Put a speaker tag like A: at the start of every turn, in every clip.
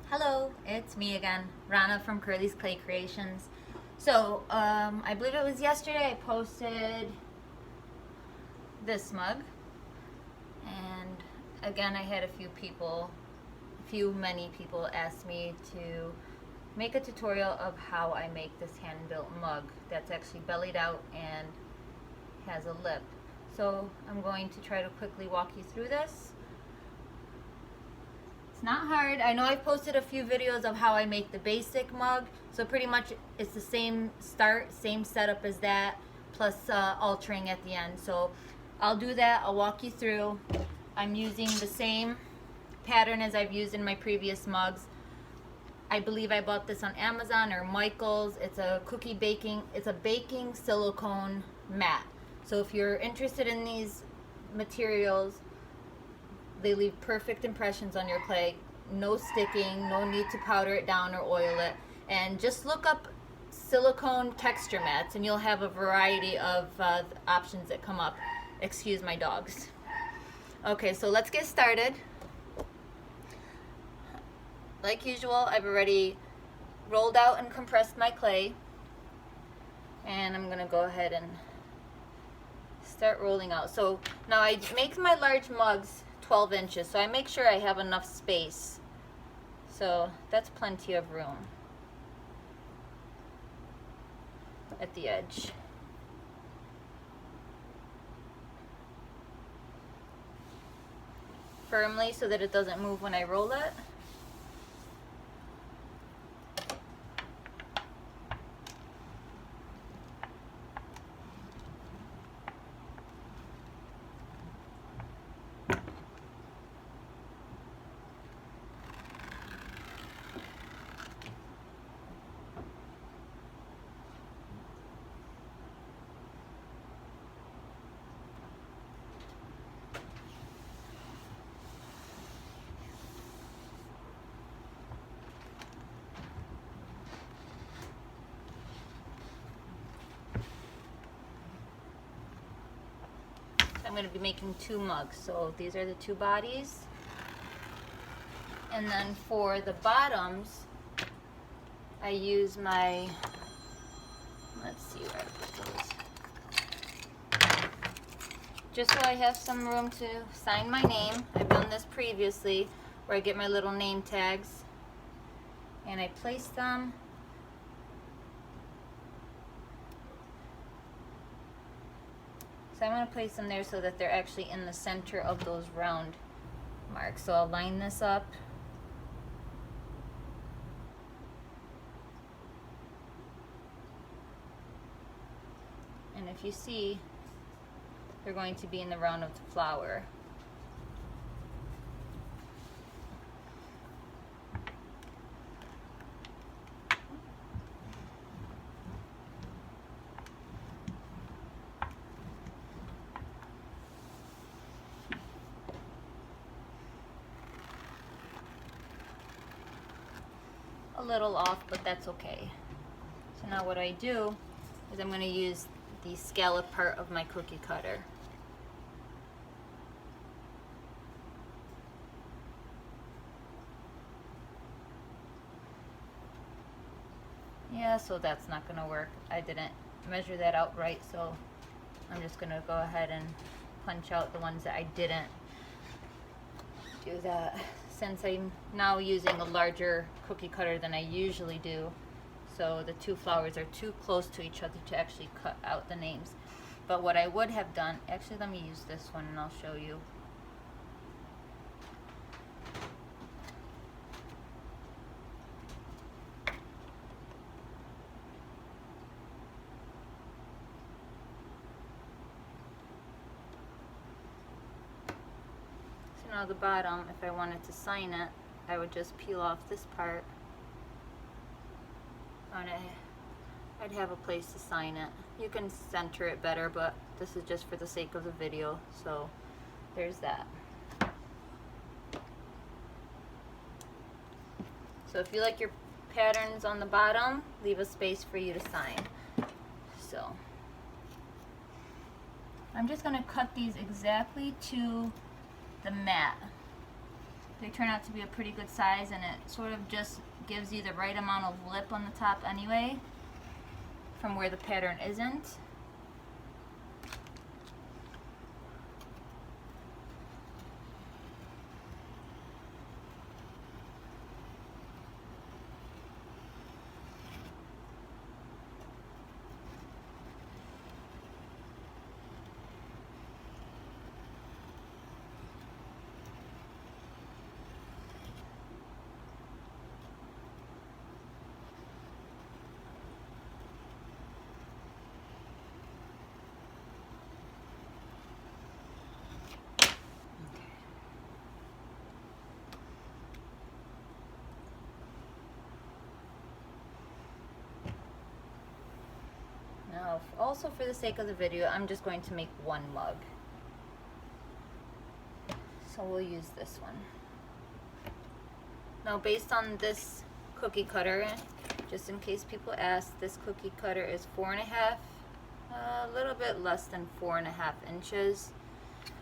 A: Hello, it's me again, Rana from Curly's Clay Creations. So, I believe it was yesterday I posted this mug, and again I had many people ask me to make a tutorial of how I make this hand-built mug that's actually bellied out and has a lip. So I'm going to try to quickly walk you through this. It's not hard. I know I've posted a few videos of how I make the basic mug, so pretty much it's the same start, same setup as that, plus altering at the end. So I'll do that. I'll walk you through. I'm using the same pattern as I've used in my previous mugs. I believe I bought this on Amazon or Michael's. It's a baking silicone mat. So if you're interested in these materials, they leave perfect impressions on your clay. No sticking, no need to powder it down or oil it. And just look up silicone texture mats and you'll have a variety of options that come up. Excuse my dogs. Okay, so let's get started. Like usual, I've already rolled out and compressed my clay. And I'm gonna go ahead and start rolling out. So now I make my large mugs 12 inches, so I make sure I have enough space. So that's plenty of room at the edge. Firmly so that it doesn't move when I roll it. I'm going to be making 2 mugs, so these are the 2 bodies. And then for the bottoms, I use my, let's see where I put those. Just so I have some room to sign my name. I've done this previously, where I get my little name tags and I place them So I'm going to place them there so that they're actually in the center of those round marks. So I'll line this up. And if you see, they're going to be in the round of the flower. A little off, but that's okay. So now what I do is I'm going to use the scallop part of my cookie cutter. Yeah, so that's not going to work. I didn't measure that out right, so I'm just going to go ahead and punch out the ones that I didn't do that. Since I'm now using a larger cookie cutter than I usually do, so the 2 flowers are too close to each other to actually cut out the names. But what I would have done, actually let me use this one and I'll show you. Now the bottom, if I wanted to sign it, I would just peel off this part and I'd have a place to sign it. You can center it better, but this is just for the sake of the video, so there's that. So if you like your patterns on the bottom, leave a space for you to sign. So I'm just going to cut these exactly to the mat. They turn out to be a pretty good size, and it sort of just gives you the right amount of lip on the top anyway, from where the pattern isn't. Now, also for the sake of the video, I'm just going to make one mug. So we'll use this one. Now, based on this cookie cutter, just in case people ask, this cookie cutter is 4.5, a little bit less than 4.5 inches.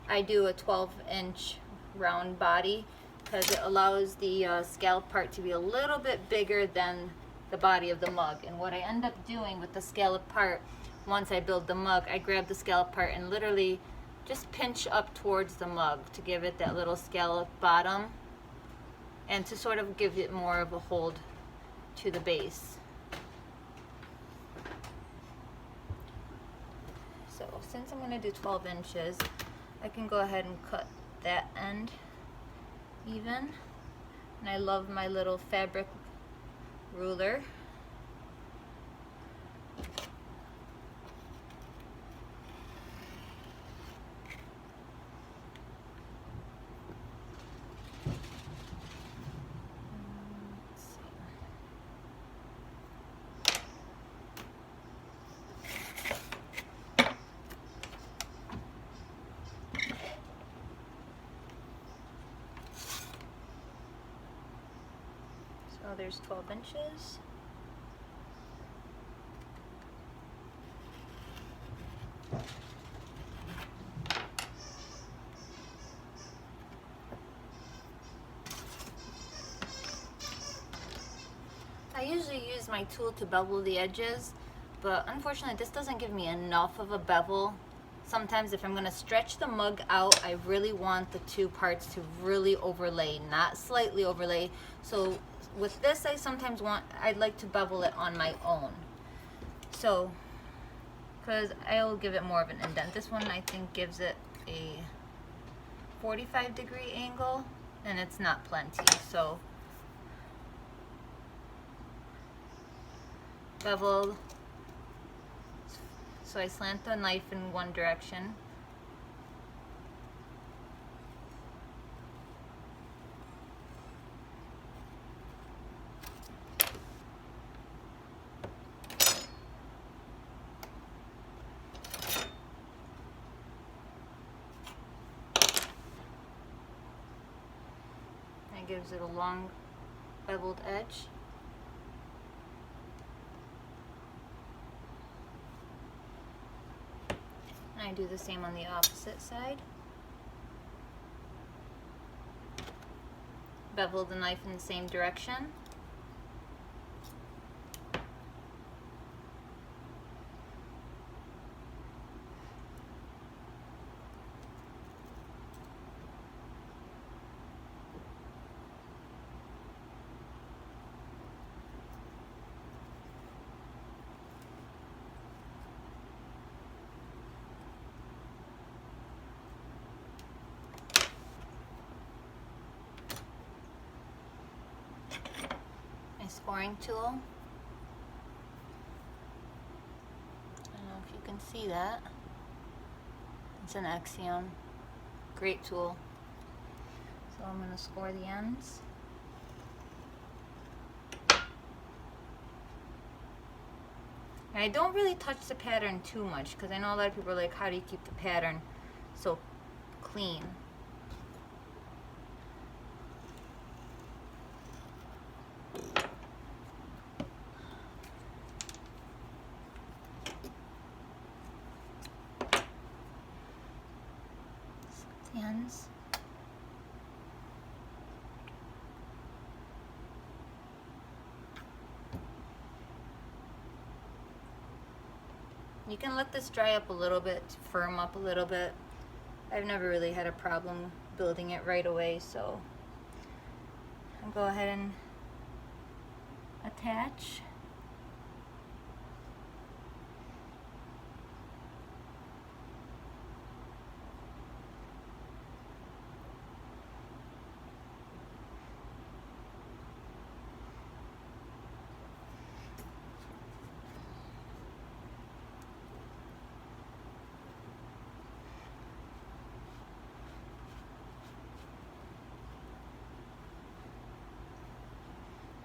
A: I do a 12-inch round body because it allows the scallop part to be a little bit bigger than the body of the mug. And what I end up doing with the scallop part, once I build the mug, I grab the scallop part and literally just pinch up towards the mug to give it that little scallop bottom and to sort of give it more of a hold to the base. So since I'm going to do 12 inches, I can go ahead and cut that end even. And I love my little fabric ruler. So there's 12 inches. I usually use my tool to bevel the edges, but unfortunately this doesn't give me enough of a bevel. Sometimes if I'm going to stretch the mug out, I really want the two parts to really overlay, not slightly overlay. So with this, I'd like to bevel it on my own. So, because I'll give it more of an indent. This one I think gives it a 45-degree angle, and it's not plenty. So bevel. So I slant the knife in one direction. That gives it a long beveled edge. I do the same on the opposite side. Bevel the knife in the same direction. Scoring tool. I don't know if you can see that. It's an Axiom. Great tool. So I'm going to score the ends. And I don't really touch the pattern too much because I know a lot of people are like, how do you keep the pattern so clean? Ends. You can let this dry up a little bit, firm up a little bit. I've never really had a problem building it right away, so I'll go ahead and attach.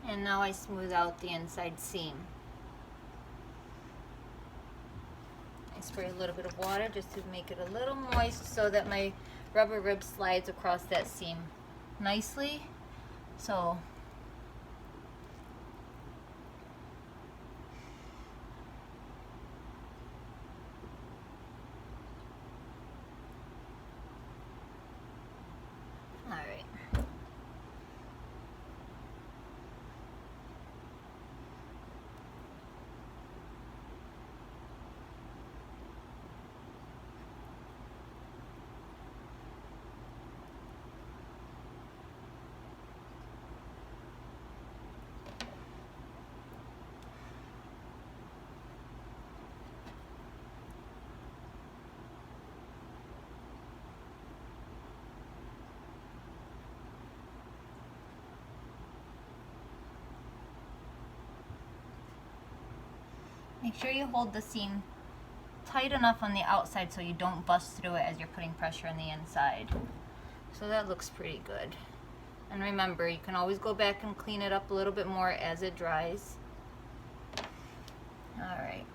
A: And now I smooth out the inside seam. I spray a little bit of water just to make it a little moist so that my rubber rib slides across that seam nicely. So all right. Make sure you hold the seam tight enough on the outside so you don't bust through it as you're putting pressure on the inside. So that looks pretty good. And remember, you can always go back and clean it up a little bit more as it dries. Alright.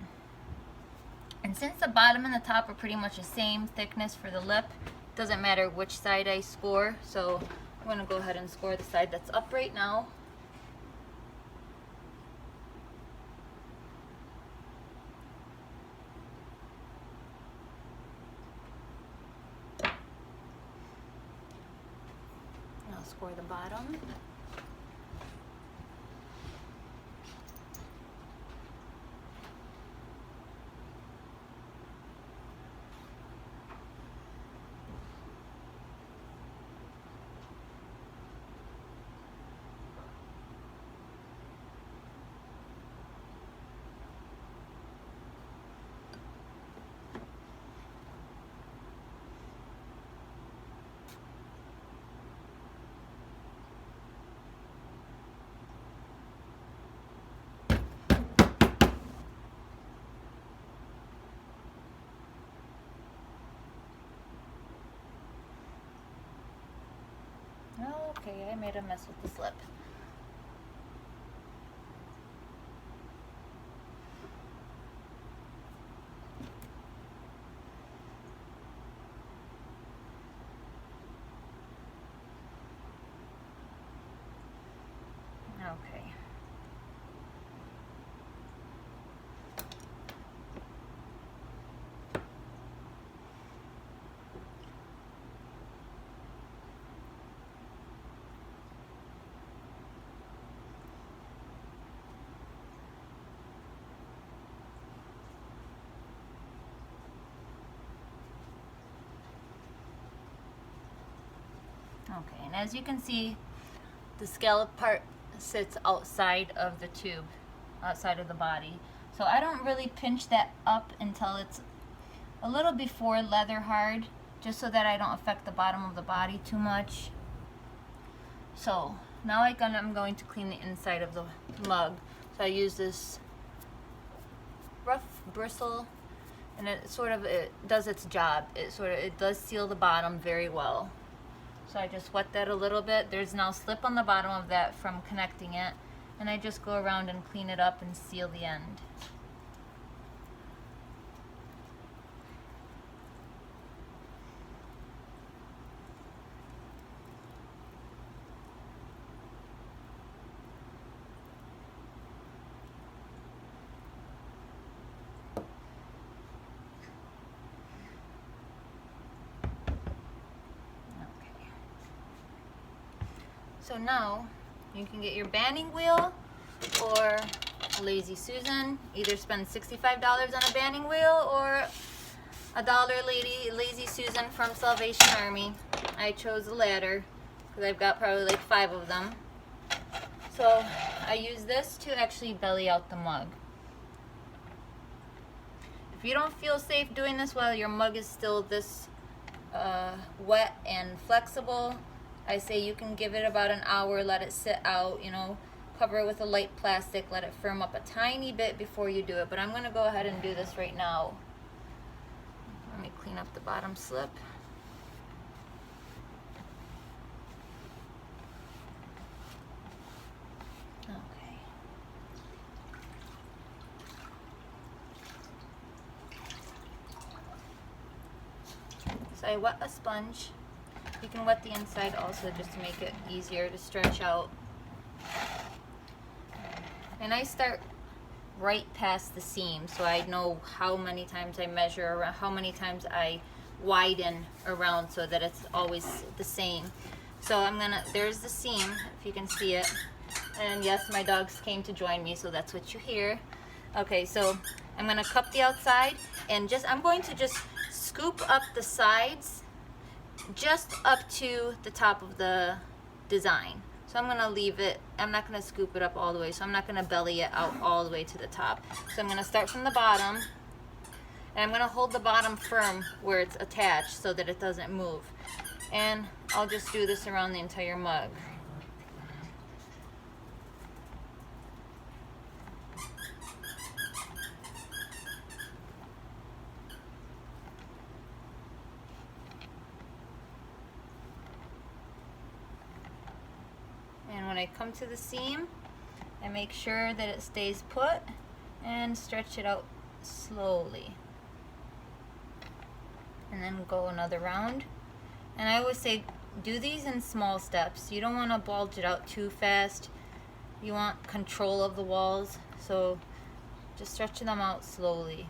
A: And since the bottom and the top are pretty much the same thickness for the lip, it doesn't matter which side I score. So I'm going to go ahead and score the side that's up right now. Score the bottom. Okay, I made a mess with the slip. Okay. Okay, and as you can see, the scallop part sits outside of the tube, outside of the body. So I don't really pinch that up until it's a little before leather hard, just so that I don't affect the bottom of the body too much. So now I'm going to clean the inside of the mug. So I use this rough bristle, and it does its job. It does seal the bottom very well. So I just wet that a little bit. There's now slip on the bottom of that from connecting it, and I just go around and clean it up and seal the end. So now you can get your banding wheel or Lazy Susan. Either spend $65 on a banding wheel or $1 Lazy Susan from Salvation Army. I chose the latter because I've got probably like 5 of them. So I use this to actually belly out the mug. If you don't feel safe doing this while your mug is still this wet and flexible, I say you can give it about an hour, let it sit out, you know, cover it with a light plastic, let it firm up a tiny bit before you do it. But I'm going to go ahead and do this right now. Let me clean up the bottom slip. Okay. So I wet a sponge. You can wet the inside also just to make it easier to stretch out. And I start right past the seam so I know how many times I measure around, how many times I widen around so that it's always the same. So I'm gonna, there's the seam, if you can see it. And yes, my dogs came to join me, so that's what you hear. Okay, so I'm gonna cup the outside and I'm going to just scoop up the sides just up to the top of the design. So I'm gonna leave it, I'm not gonna scoop it up all the way, so I'm not gonna belly it out all the way to the top. So I'm gonna start from the bottom, and I'm gonna hold the bottom firm where it's attached so that it doesn't move. And I'll just do this around the entire mug. And when I come to the seam, I make sure that it stays put and stretch it out slowly. And then go another round. And I always say, do these in small steps. You don't want to bulge it out too fast. You want control of the walls, so just stretch them out slowly.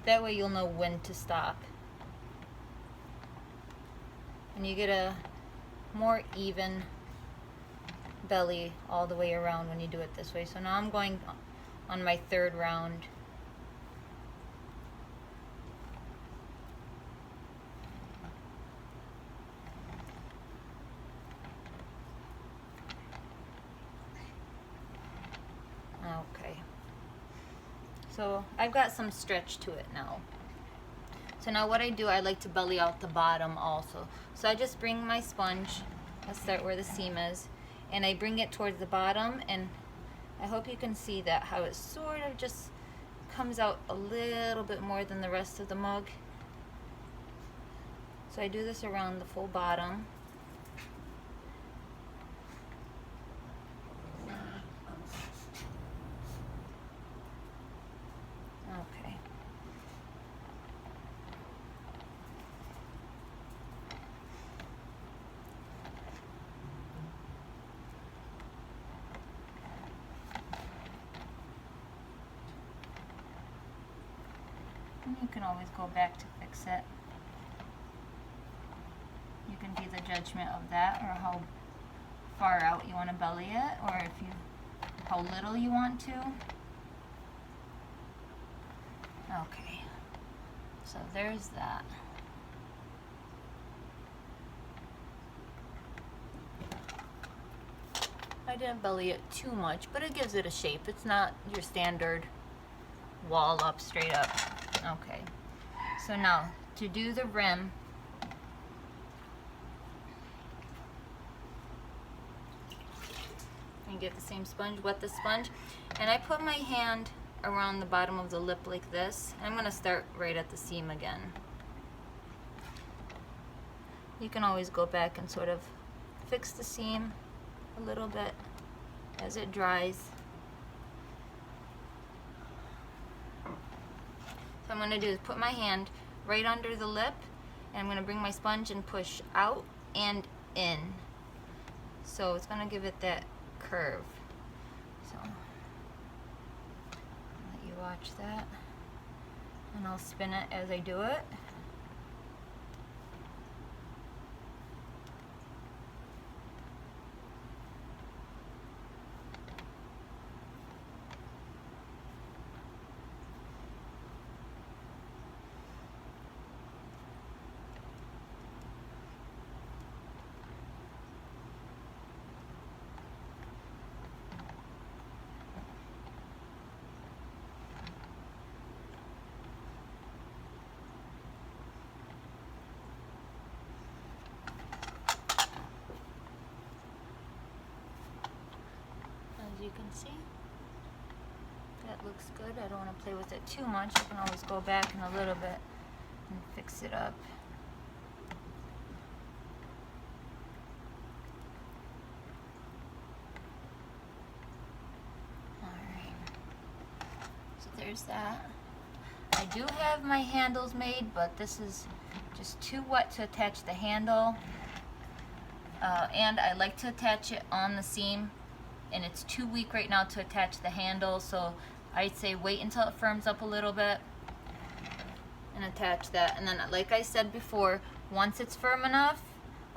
A: That way you'll know when to stop. And you get a more even belly all the way around when you do it this way. So now I'm going on my 3rd round. Okay. So I've got some stretch to it now. So now what I do, I like to belly out the bottom also. So I just bring my sponge, let's start where the seam is, and I bring it towards the bottom, and I hope you can see that, how it sort of just comes out a little bit more than the rest of the mug. So I do this around the full bottom. Okay. You can always go back to fix it. You can be the judgment of that, or how far out you want to belly it, or if you, how little you want to. Okay, so there's that. I didn't belly it too much, but it gives it a shape. It's not your standard wall up, straight up. Okay, so now to do the rim, and get the same sponge, wet the sponge, and I put my hand around the bottom of the lip like this. I'm going to start right at the seam again. You can always go back and sort of fix the seam a little bit as it dries. So I'm going to do is put my hand right under the lip, and I'm going to bring my sponge and push out and in. So it's going to give it that curve. So I'll let you watch that, and I'll spin it as I do it. you can see. That looks good. I don't want to play with it too much. I can always go back in a little bit and fix it up. There's that. I do have my handles made, but this is just too wet to attach the handle. And I like to attach it on the seam, and it's too weak right now to attach the handle, so I'd say wait until it firms up a little bit and attach that. And then, like I said before, once it's firm enough,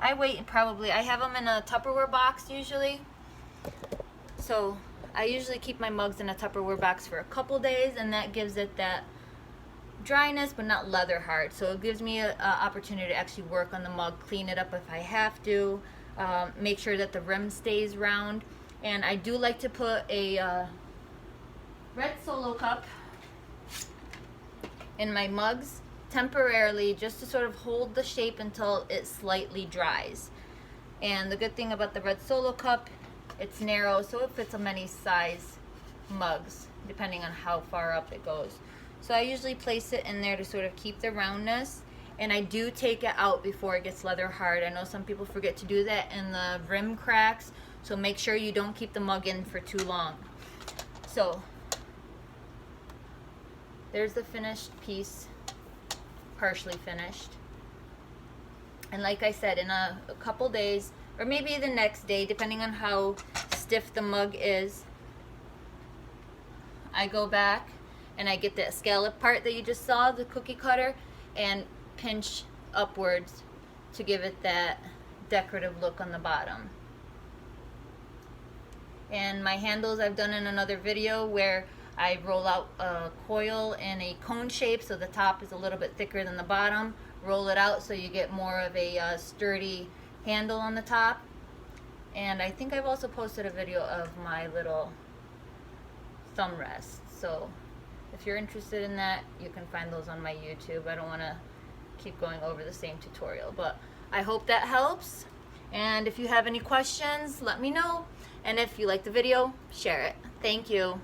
A: I wait probably, I have them in a Tupperware box usually. So I usually keep my mugs in a Tupperware box for a couple days, and that gives it that dryness but not leather hard. So it gives me an opportunity to actually work on the mug, clean it up if I have to, make sure that the rim stays round. And I do like to put a red Solo cup in my mugs temporarily, just to sort of hold the shape until it slightly dries. And the good thing about the red Solo cup, it's narrow, so it fits on many size mugs, depending on how far up it goes. So I usually place it in there to sort of keep the roundness, and I do take it out before it gets leather hard. I know some people forget to do that and the rim cracks, so make sure you don't keep the mug in for too long. So there's the finished piece, partially finished. And like I said, in a couple days, or maybe the next day, depending on how stiff the mug is, I go back and I get that scallop part that you just saw, the cookie cutter, and pinch upwards to give it that decorative look on the bottom. And my handles I've done in another video, where I roll out a coil in a cone shape, so the top is a little bit thicker than the bottom. Roll it out so you get more of a sturdy handle on the top. And I think I've also posted a video of my little thumb rest, so if you're interested in that, you can find those on my YouTube. I don't want to keep going over the same tutorial, but I hope that helps. And if you have any questions, let me know, and if you like the video, share it. Thank you.